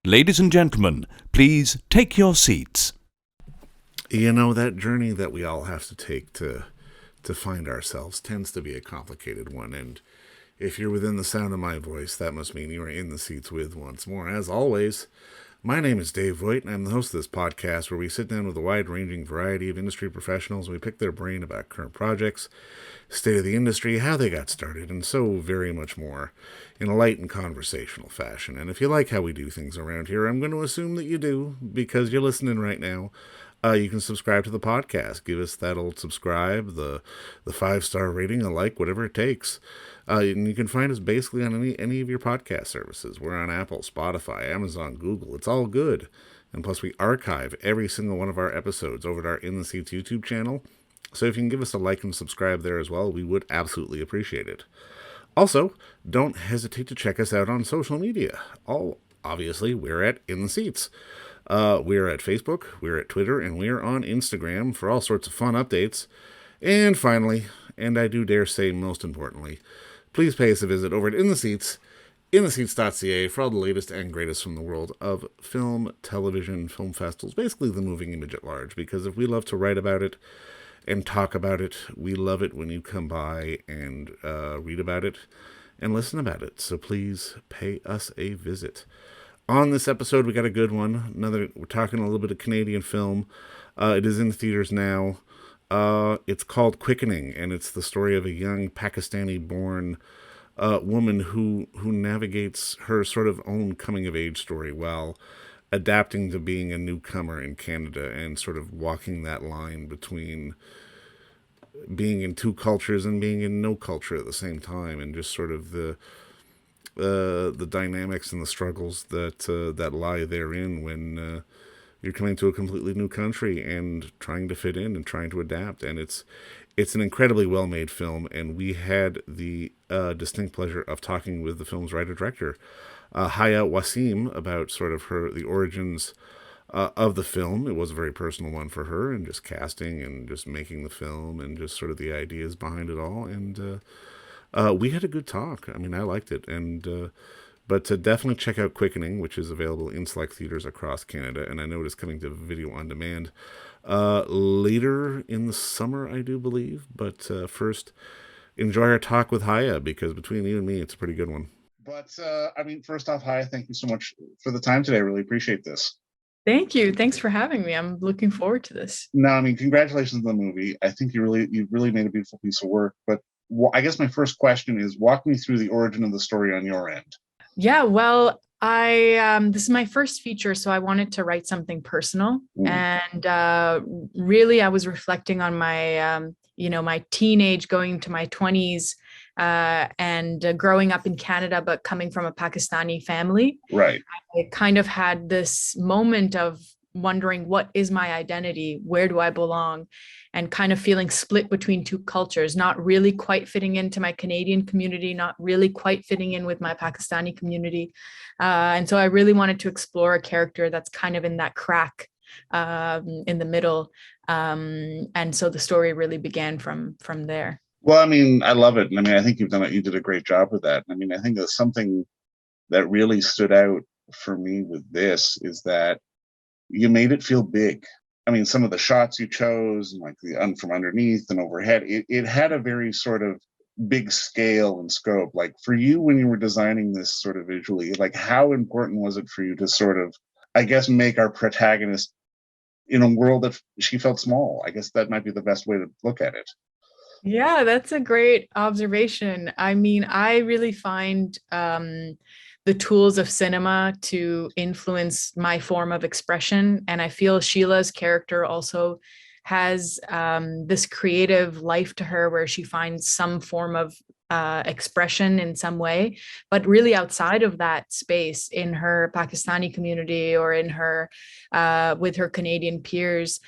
Ladies and gentlemen, please take your seats. You know, that journey that we all have to take to find ourselves tends to be a complicated one, and if you're within the sound of my voice, that must mean you are in the seats with once more. As always, my name is Dave Voigt, and I'm the host of this podcast where we sit down with a wide-ranging variety of industry professionals and we pick their brain about current projects, state of the industry, how they got started, and so very much more in a light and conversational fashion. And if you like how we do things around here, I'm going to assume that you do, because you're listening right now. You can subscribe to the podcast. Give us that old subscribe, the 5-star rating, a like, whatever it takes. And you can find us basically on any of your podcast services. We're on Apple, Spotify, Amazon, Google. It's all good. And plus, we archive every single one of our episodes over at our In the Seats YouTube channel. So if you can give us a like and subscribe there as well, we would absolutely appreciate it. Also, don't hesitate to check us out on social media. Obviously, we're at In the Seats. We're at Facebook, we're at Twitter, and we're on Instagram for all sorts of fun updates. And finally, and I do dare say most importantly, please pay us a visit over at In the Seats, intheseats.ca, for all the latest and greatest from the world of film, television, film festivals, basically the moving image at large. Because if we love to write about it and talk about it, we love it when you come by and read about it and listen about it. So please pay us a visit. On this episode, we got a good one. We're talking a little bit of Canadian film. It is in theaters now. It's called Quickening, and it's the story of a young Pakistani-born woman who navigates her sort of own coming-of-age story while adapting to being a newcomer in Canada and sort of walking that line between being in two cultures and being in no culture at the same time, and just sort of the dynamics and the struggles that lie therein when you're coming to a completely new country and trying to fit in and trying to adapt. And it's an incredibly well-made film, and we had the distinct pleasure of talking with the film's writer-director, Haya Waseem, about sort of the origins of the film. It was a very personal one for her, and just casting and just making the film and just sort of the ideas behind it all. And we had a good talk. I mean, I liked it. But to definitely check out Quickening, which is available in select theaters across Canada, and I know it is coming to video on demand later in the summer, I do believe. But first, enjoy our talk with Haya, because between you and me, it's a pretty good one. But first off, Haya, thank you so much for the time today. I really appreciate this. Thank you. Thanks for having me. I'm looking forward to this. No, congratulations on the movie. I think you really made a beautiful piece of work. But I guess my first question is, walk me through the origin of the story on your end. Yeah, well, this is my first feature, so I wanted to write something personal. And really, I was reflecting on my, my teenage, going to my 20s, and growing up in Canada, but coming from a Pakistani family. Right. I kind of had this moment of wondering, what is my identity? Where do I belong? And kind of feeling split between two cultures, not really quite fitting into my Canadian community, not really quite fitting in with my Pakistani community. And so I really wanted to explore a character that's kind of in that crack in the middle. And so the story really began from there. Well, I love it. And I think you did a great job with that. I think there's something that really stood out for me with this is that you made it feel big. Some of the shots you chose, like from underneath and overhead, it had a very sort of big scale and scope. Like for you, when you were designing this sort of visually, like how important was it for you to sort of, I guess, make our protagonist in a world that she felt small? I guess that might be the best way to look at it. Yeah, that's a great observation. I really find the tools of cinema to influence my form of expression. And I feel Sheila's character also has this creative life to her where she finds some form of expression in some way, but really outside of that space in her Pakistani community or in her with her Canadian peers,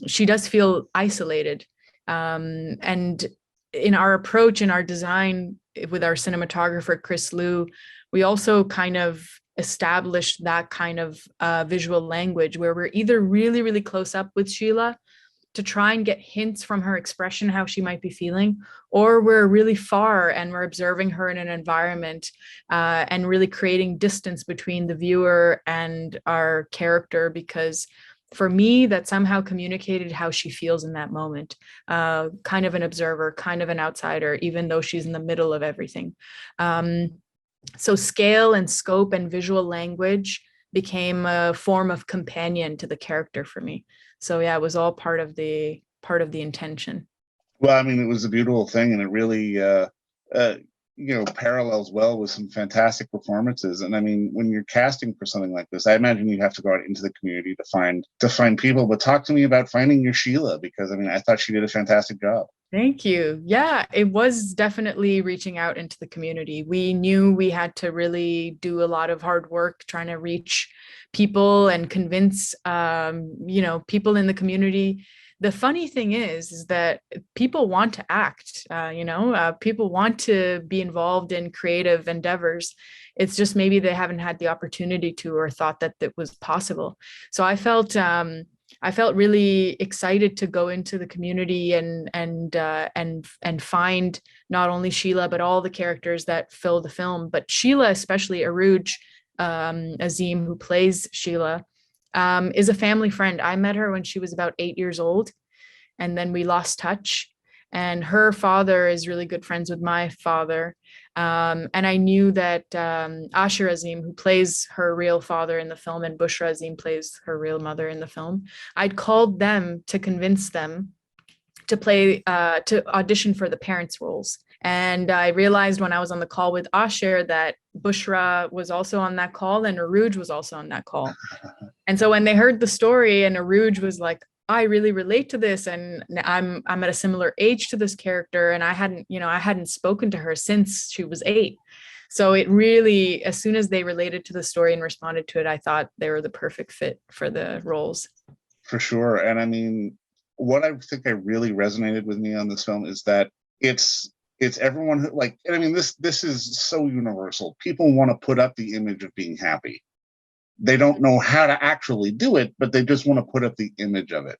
she does feel isolated. And in our approach, in our design with our cinematographer, Chris Liu, we also kind of established that kind of visual language where we're either really, really close up with Sheila, to try and get hints from her expression how she might be feeling, or we're really far and we're observing her in an environment and really creating distance between the viewer and our character, because for me that somehow communicated how she feels in that moment, kind of an observer, kind of an outsider, even though she's in the middle of everything. So scale and scope and visual language became a form of companion to the character for me. So yeah, it was all part of the intention. Well, I mean, it was a beautiful thing, and it really, parallels well with some fantastic performances. And I mean, when you're casting for something like this, I imagine you have to go out into the community to find people. But talk to me about finding your Sheila, because I mean, I thought she did a fantastic job. Thank you. Yeah, it was definitely reaching out into the community. We knew we had to really do a lot of hard work trying to reach people and convince, people in the community. The funny thing is that people want to act, people want to be involved in creative endeavors. It's just maybe they haven't had the opportunity to, or thought that it was possible. So I felt really excited to go into the community and find not only Sheila but all the characters that fill the film. But Sheila, especially Aruj Azim, who plays Sheila, is a family friend. I met her when she was about 8 years old, and then we lost touch. And her father is really good friends with my father. And I knew that Asher Azim, who plays her real father in the film, and Bushra Azim plays her real mother in the film, I'd called them to convince them to to audition for the parents' roles. And I realized when I was on the call with Asher that Bushra was also on that call and Aruj was also on that call. And so when they heard the story and Aruj was like, I really relate to this, and I'm at a similar age to this character, and I hadn't spoken to her since she was 8. So it really, as soon as they related to the story and responded to it, I thought they were the perfect fit for the roles. For sure. And I mean, what I think I really resonated with me on this film is that it's everyone who, like, and I mean, this is so universal. People want to put up the image of being happy. They don't know how to actually do it, but they just want to put up the image of it.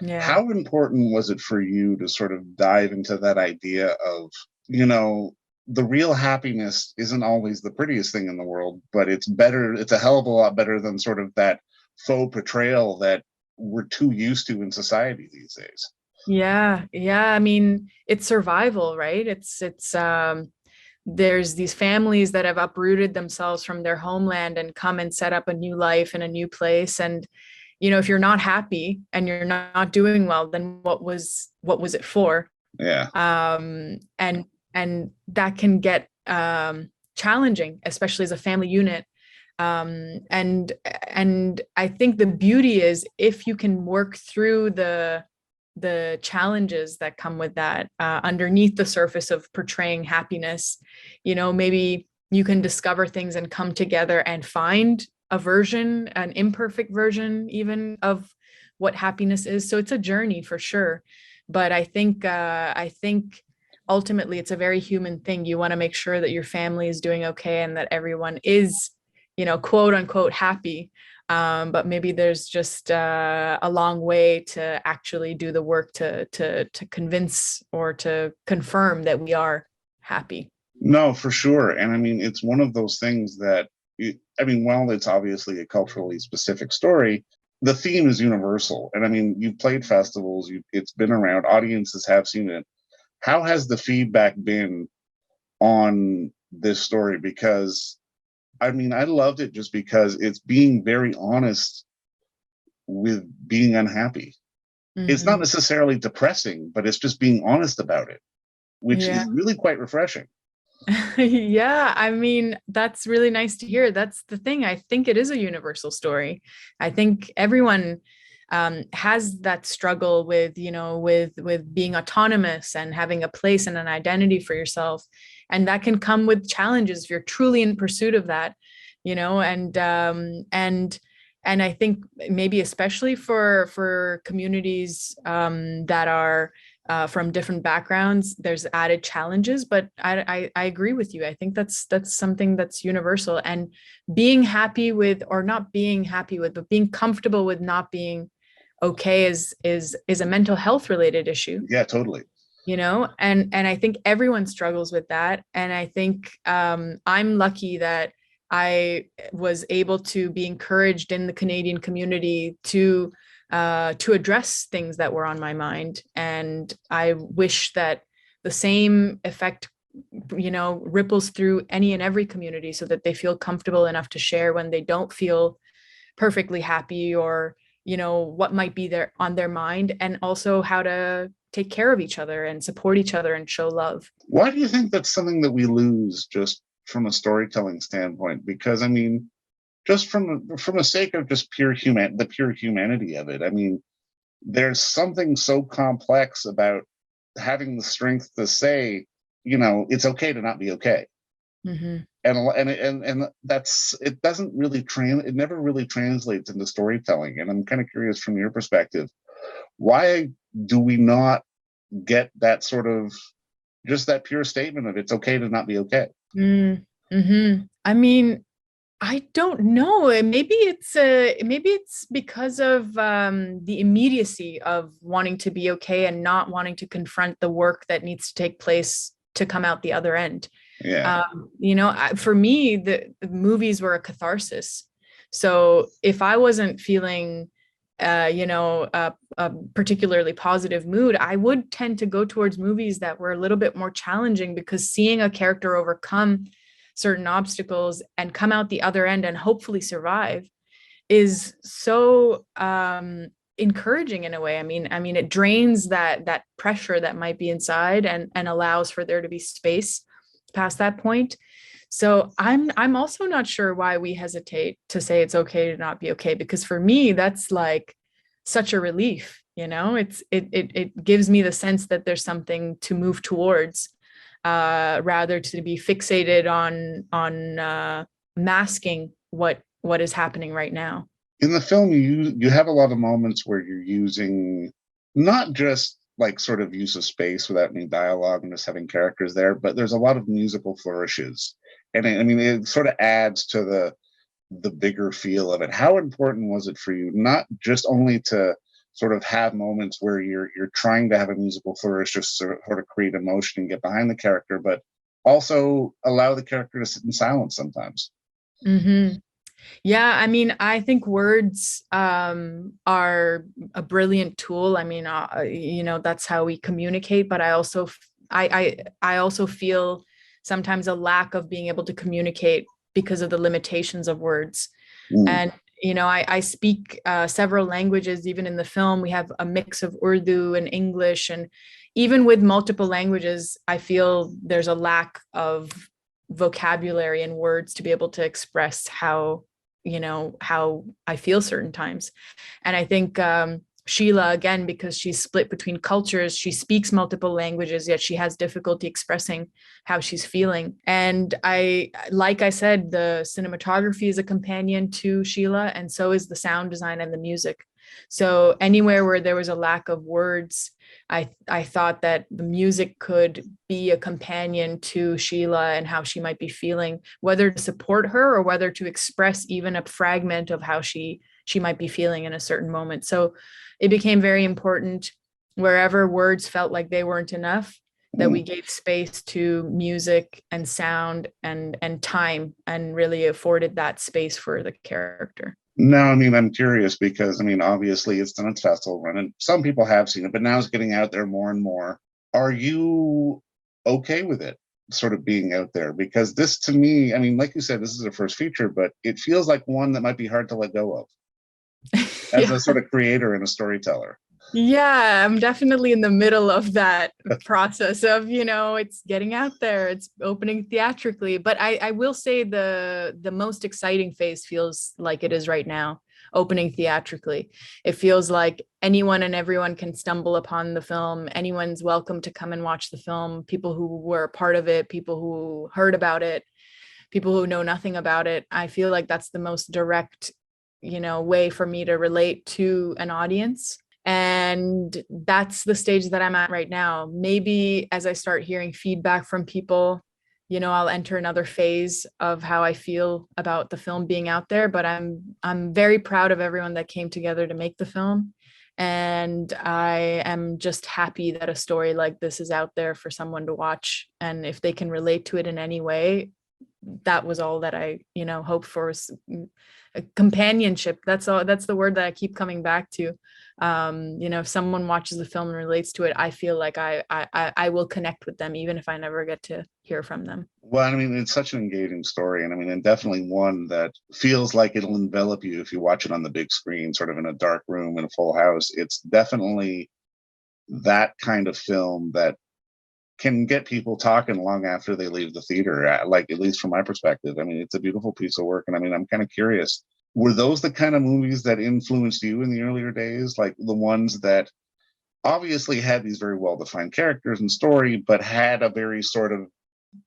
Yeah. How important was it for you to sort of dive into that idea of, the real happiness isn't always the prettiest thing in the world, but it's a hell of a lot better than sort of that faux portrayal that we're too used to in society these days. Yeah. I mean, it's survival, right? It's there's these families that have uprooted themselves from their homeland and come and set up a new life in a new place. And, if you're not happy and you're not doing well, then what was it for? Yeah. And that can get challenging, especially as a family unit. And I think the beauty is if you can work through the challenges that come with that, underneath the surface of portraying happiness, maybe you can discover things and come together and find a version, an imperfect version even, of what happiness is. So it's a journey for sure. But I think ultimately it's a very human thing. You want to make sure that your family is doing okay and that everyone is, quote unquote happy. But maybe there's just a long way to actually do the work to convince or to confirm that we are happy. No, for sure. And I mean, it's one of those things that, while it's obviously a culturally specific story, the theme is universal. And I mean, you've played festivals, it's been around, audiences have seen it. How has the feedback been on this story? Because I mean, I loved it just because it's being very honest with being unhappy. Mm-hmm. It's not necessarily depressing, but it's just being honest about it, which is really quite refreshing. Yeah, I mean, that's really nice to hear. That's the thing. I think it is a universal story. I think everyone has that struggle with, with being autonomous and having a place and an identity for yourself. And that can come with challenges if you're truly in pursuit of that, and I think maybe especially for communities that are from different backgrounds, there's added challenges, but I agree with you. I think that's something that's universal, and being happy with, or not being happy with, but being comfortable with not being okay is a mental health related issue. Yeah, totally. And I think everyone struggles with that. And I think I'm lucky that I was able to be encouraged in the Canadian community to address things that were on my mind. And I wish that the same effect ripples through any and every community, so that they feel comfortable enough to share when they don't feel perfectly happy, or what might be there on their mind, and also how to take care of each other and support each other and show love. Why do you think that's something that we lose just from a storytelling standpoint? Because I mean, just from the sake of just the pure humanity of it, I mean, there's something so complex about having the strength to say, it's okay to not be okay. Mm-hmm. And that's, it doesn't really it never really translates into storytelling. And I'm kind of curious from your perspective, why do we not get that sort of, just that pure statement of it's okay to not be okay? Mm-hmm. I mean, I don't know. Maybe it's because of the immediacy of wanting to be okay and not wanting to confront the work that needs to take place to come out the other end. Yeah. For me, the movies were a catharsis. So if I wasn't feeling a particularly positive mood, I would tend to go towards movies that were a little bit more challenging, because seeing a character overcome certain obstacles and come out the other end and hopefully survive is so encouraging in a way. I mean, it drains that pressure that might be inside, and allows for there to be space past that point. So I'm also not sure why we hesitate to say it's okay to not be okay, because for me, that's like such a relief. It gives me the sense that there's something to move towards, rather to be fixated on masking what is happening right now. In the film, you have a lot of moments where you're using not just like sort of use of space without any dialogue and just having characters there, but there's a lot of musical flourishes. And I mean, it sort of adds to the bigger feel of it. How important was it for you, not just only to sort of have moments where you're trying to have a musical flourish, just sort of create emotion and get behind the character, but also allow the character to sit in silence sometimes? Mm-hmm. Yeah, I mean, I think words are a brilliant tool. I mean, that's how we communicate. But I also feel sometimes a lack of being able to communicate because of the limitations of words. And I speak several languages. Even in the film, we have a mix of Urdu and English, and even with multiple languages, I feel there's a lack of vocabulary and words to be able to express how I feel certain times. And I think Sheila, again, because she's split between cultures, she speaks multiple languages, yet she has difficulty expressing how she's feeling. And like I said, the cinematography is a companion to Sheila, and so is the sound design and the music. So anywhere where there was a lack of words, I thought that the music could be a companion to Sheila and how she might be feeling, whether to support her or whether to express even a fragment of how she might be feeling in a certain moment. So it became very important, wherever words felt like they weren't enough, that we gave space to music and sound and time, and really afforded that space for the character. No, I mean, I'm curious because, I mean, obviously it's done its festival run and some people have seen it, but now it's getting out there more and more. Are you okay with it sort of being out there? Because this, to me, I mean, like you said, this is a first feature, but it feels like one that might be hard to let go of as a sort of creator and a storyteller. Yeah, I'm definitely in the middle of that process of, it's getting out there, it's opening theatrically. But I will say the most exciting phase feels like it is right now, opening theatrically. It feels like anyone and everyone can stumble upon the film. Anyone's welcome to come and watch the film. People who were a part of it, people who heard about it, people who know nothing about it. I feel like that's the most direct, way for me to relate to an audience. And that's the stage that I'm at right now. Maybe as I start hearing feedback from people, I'll enter another phase of how I feel about the film being out there. But I'm very proud of everyone that came together to make the film. And I am just happy that a story like this is out there for someone to watch. And if they can relate to it in any way, that was all that I, hoped for, companionship. That's all. That's the word that I keep coming back to. If someone watches the film and relates to it, I feel like I will connect with them, even if I never get to hear from them. Well, I mean, it's such an engaging story, and I mean, and definitely one that feels like it'll envelop you if you watch it on the big screen, sort of in a dark room in a full house. It's definitely that kind of film that can get people talking long after they leave the theater, like, at least from my perspective. I mean, it's a beautiful piece of work. And I mean, I'm kind of curious, were those the kind of movies that influenced you in the earlier days? Like the ones that obviously had these very well-defined characters and story, but had a very sort of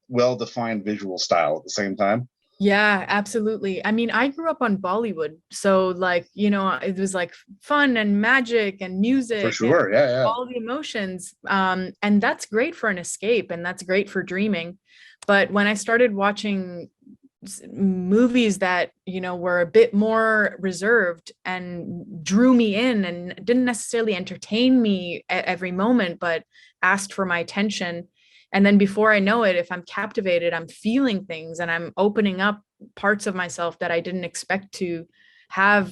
well-defined visual style at the same time? Yeah, absolutely. I mean, I grew up on Bollywood. So like, it was like fun and magic and For music and sure. Yeah. Yeah. all the emotions. And that's great for an escape and that's great for dreaming. But when I started watching movies that, were a bit more reserved and drew me in and didn't necessarily entertain me at every moment, but asked for my attention. And then before I know it, if I'm captivated, I'm feeling things and I'm opening up parts of myself that I didn't expect to have,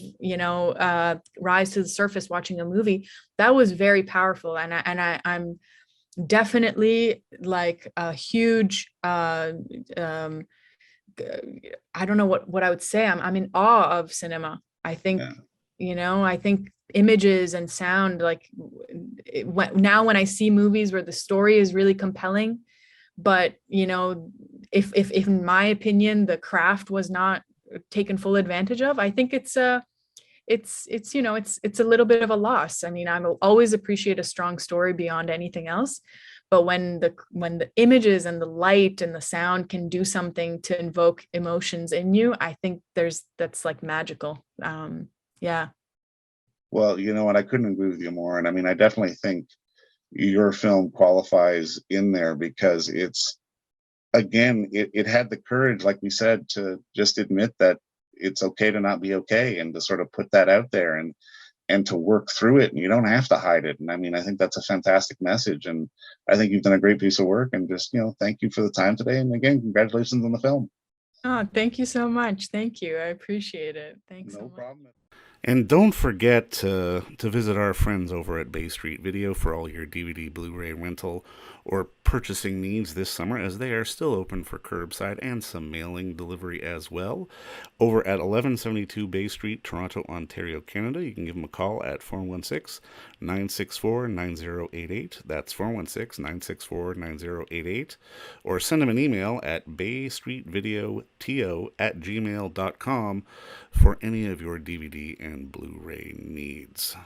rise to the surface watching a movie. That was very powerful. I'm definitely like a huge, I don't know what I would say. I'm in awe of cinema. I think, Yeah. I think images and sound, like now when I see movies where the story is really compelling, but if in my opinion the craft was not taken full advantage of, I think it's it's a little bit of a loss. I mean, I will always appreciate a strong story beyond anything else, but when the images and the light and the sound can do something to invoke emotions in you, I think that's like magical. Yeah. Well, you know what? I couldn't agree with you more. And I mean, I definitely think your film qualifies in there because it's, again, it had the courage, like we said, to just admit that it's okay to not be okay, and to sort of put that out there, and to work through it, and you don't have to hide it. And I mean, I think that's a fantastic message, and I think you've done a great piece of work. And just, thank you for the time today, and again, congratulations on the film. Oh, thank you so much. Thank you. I appreciate it. Thanks so No much. problem. And don't forget to visit our friends over at Bay Street Video for all your DVD, Blu-ray rental, or purchasing needs this summer, as they are still open for curbside and some mailing delivery as well. Over at 1172 Bay Street, Toronto, Ontario, Canada, you can give them a call at 416-964-9088. That's 416-964-9088. Or send them an email at baystreetvideoto@gmail.com for any of your DVD and Blu-ray needs.